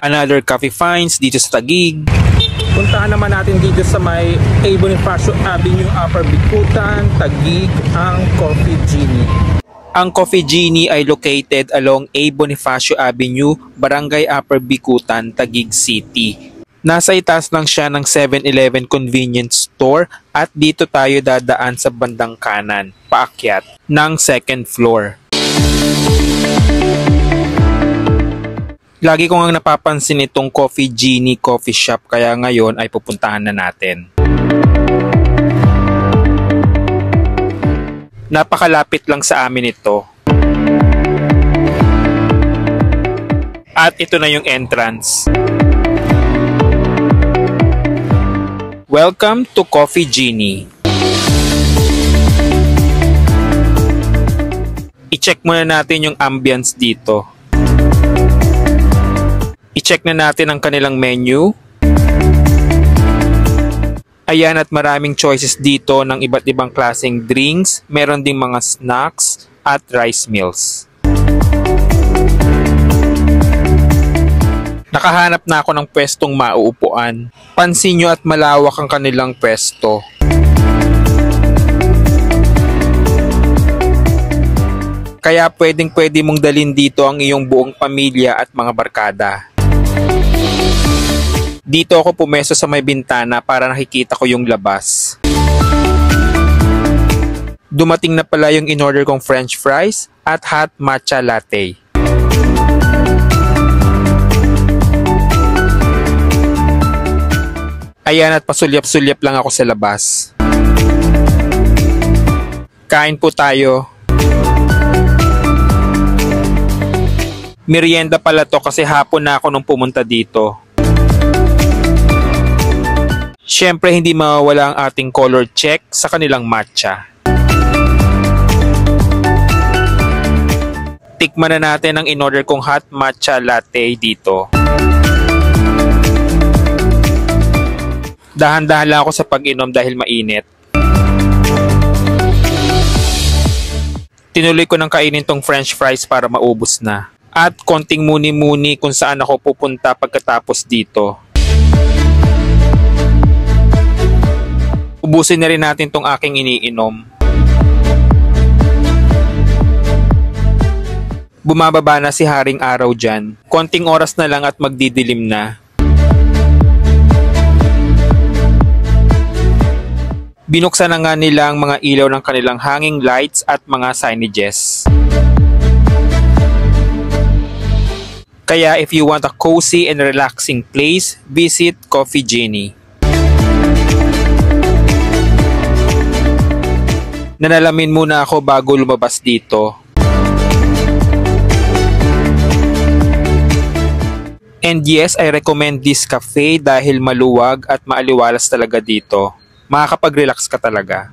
Another coffee finds dito sa Taguig. Puntahan naman natin dito sa may A. Bonifacio Avenue, Upper Bicutan, Taguig, ang Coffee Genie. Ang Coffee Genie ay located along A. Bonifacio Avenue, Barangay Upper Bicutan, Taguig City. Nasa itaas lang siya ng 7-Eleven convenience store at dito tayo dadaan sa bandang kanan, paakyat, ng second floor. Lagi ko ngang napapansin itong Coffee Genie Coffee Shop kaya ngayon ay pupuntahan na natin. Napakalapit lang sa amin ito. At ito na yung entrance. Welcome to Coffee Genie. I-check muna natin yung ambience dito. I-check na natin ang kanilang menu. Ayan, at maraming choices dito ng iba't ibang klaseng drinks. Meron ding mga snacks at rice meals. Nakahanap na ako ng pwestong mauupuan. Pansin nyo at malawak ang kanilang pwesto. Kaya pwede mong dalhin dito ang iyong buong pamilya at mga barkada. Dito ako pumesto sa may bintana para nakikita ko yung labas. Dumating na pala yung in-order kong french fries at hot matcha latte. Ayan, at pasulyap-sulyap lang ako sa labas. Kain po tayo. Merienda pala to kasi hapon na ako nung pumunta dito. Siyempre hindi mawawala ang ating color check sa kanilang matcha. Tikman na natin ang in-order kong hot matcha latte dito. Dahan-dahan lang ako sa pag-inom dahil mainit. Tinuloy ko ng kainin tong french fries para maubos na. At konting muni-muni kung saan ako pupunta pagkatapos dito. Ubusin na rin natin tong aking iniinom. Bumababa na si Haring Araw dyan. Konting oras na lang at magdidilim na. Binuksan na nga nila ang mga ilaw ng kanilang hanging lights at mga signages. Kaya if you want a cozy and relaxing place, visit Coffee Genie. Nanalamin muna ako bago lumabas dito. And yes, I recommend this cafe dahil maluwag at maaliwalas talaga dito. Makakapag-relax ka talaga.